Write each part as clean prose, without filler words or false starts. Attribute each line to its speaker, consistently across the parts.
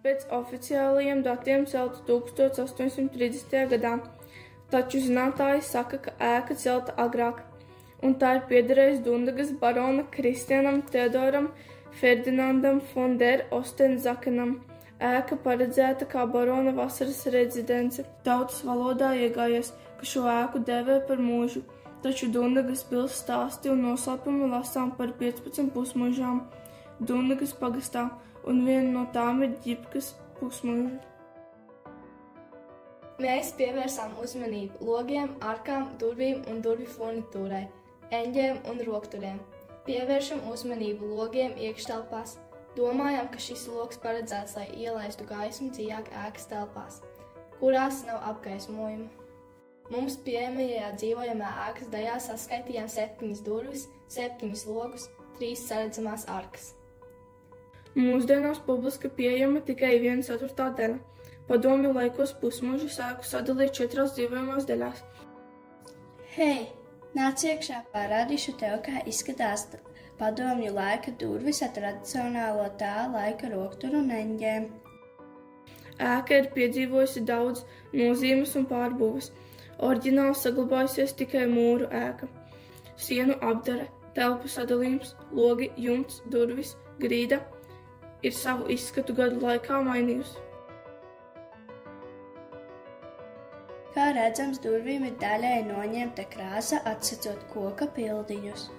Speaker 1: Pēc oficiālajiem datiem celta 1830. gadā, taču zinātņi saka, ka ēka celta agrāk, un tā ir piederējusi Dundagas barona Kristianam Teodoram Ferdinandam von der Ostensakenam. Ēka paredzēta kā barona vasaras rezidence. Tautas valodā iegājies, ka šo ēku dēvē par mūžu, taču Dundagas pils stāsti un noslēpumi lasām par 15 pusmužām Dundagas pagastā, un viena no tām ir Ģipkas pusmuža.
Speaker 2: Mēs pievērsām uzmanību logiem, arkām, durvīm un durvju furnitūrai, eņģiem un rokturiem. Pievēršam uzmanību logiem iekštelpās. Domājam, ka šis logs paredzēts, lai ielaistu gaismu dziļāk ēkas telpās, kurās nav apgaismojuma. Mums pieejamajā dzīvojamā ēkas daļā saskaitījām 7 durvis, 7 logus, 3 saredzamās arkas.
Speaker 1: Mūsdienās publiski pieejama tikai 1/4 daļa. Padomju laikos pusmužu ēku sadalīja 4 dzīvojamās daļās.
Speaker 3: Hei, nāc iekšā, parādīšu tev, kā izskatās padomju laika durvis ar tradicionālo tā laika rokturu un eņģēm.
Speaker 1: Ēka ir piedzīvojusi daudz nozīmes un pārbūves. Oriģināli saglabājusies tikai mūru ēka. Sienu apdare, telpu sadalījums, logi, jumts, durvis, grīda ir savu izskatu gadu laikā mainījusi.
Speaker 3: Kā redzams, durvīm ir daļēji noņemta krāsa, atsacot koka pildiņus.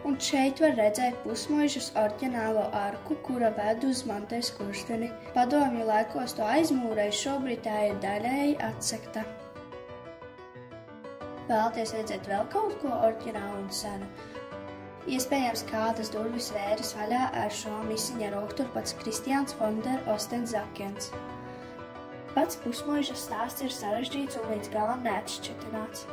Speaker 3: Un šeit var redzēt pusmuižas oriģinālo arku, kura ved uz Mantes kursteni. Padomju laikos to aizmūrēja, šobrīd tā ir daļēji atsekta. Vēlaties redzēt vēl kaut ko oriģinālu un senu? Iespējams, kādas durvis vēras vaļā ar šo misiņa rokturu pats Kristians von der Ostensakens. Pats pusmuižas stāsts ir sarežģīts un līdz galam neatšķetināts.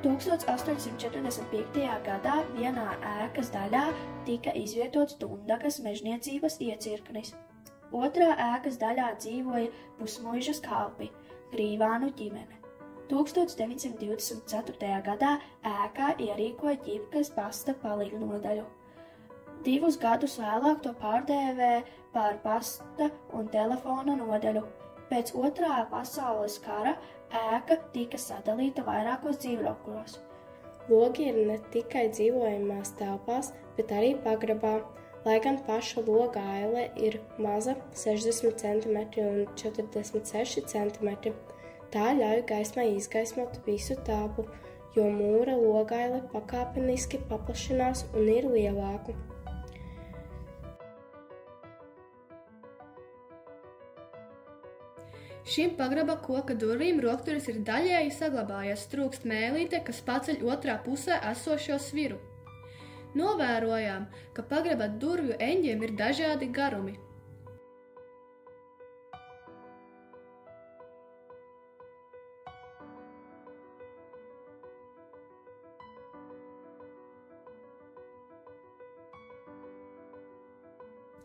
Speaker 3: 1845. gadā vienā ēkas daļā tika izvietots Dundagas mežniecības iecirknis. Otrā ēkas daļā dzīvoja pusmuižas kalpi, Grīvānu ģimene. 1924. gadā ēkā ierīkoja Ģipkas pasta palīgnodaļu. 2 gadus vēlāk to pārdēvē par pasta un telefona nodaļu. Pēc Otrā pasaules kara ēka tika sadalīta vairākos dzīvokļos.
Speaker 2: Logi ir ne tikai dzīvojamās telpās, bet arī pagrabā, lai gan paša loga aile ir maza 60 cm un 46 cm. Tā ļauj gaismai izgaismot visu telpu, jo mūra logaile pakāpeniski paplašinās un ir lielāka.
Speaker 4: Šim pagraba koka durvīm rokturis ir daļēji saglabājies, trūkst mēlīte, kas paceļ otrā pusē esošo sviru. Novērojām, ka pagraba durvju eņģiem ir dažādi garumi.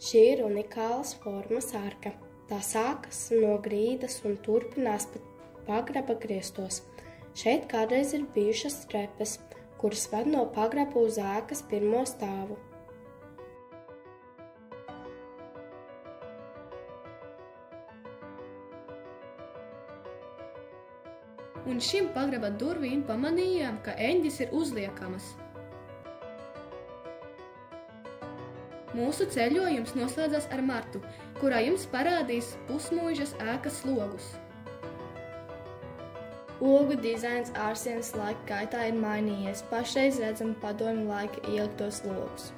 Speaker 2: Šī ir unikālas formas arka. Tā sākas no grīdas un turpinās pat pagraba griestos. Šeit kādreiz ir bijušas trepes, kuras ved no pagraba uz ēkas pirmo stāvu.
Speaker 4: Un šim pagraba durvīm pamanījām, ka eņģis ir uzliekamas. Mūsu ceļojums noslēdzas ar Martu, kurā jums parādīs pusmuižas ēkas logus.
Speaker 2: Logu dizains ārsienas laika gaitā ir mainījies, pašreiz redzam padomju laika ieliktos logus.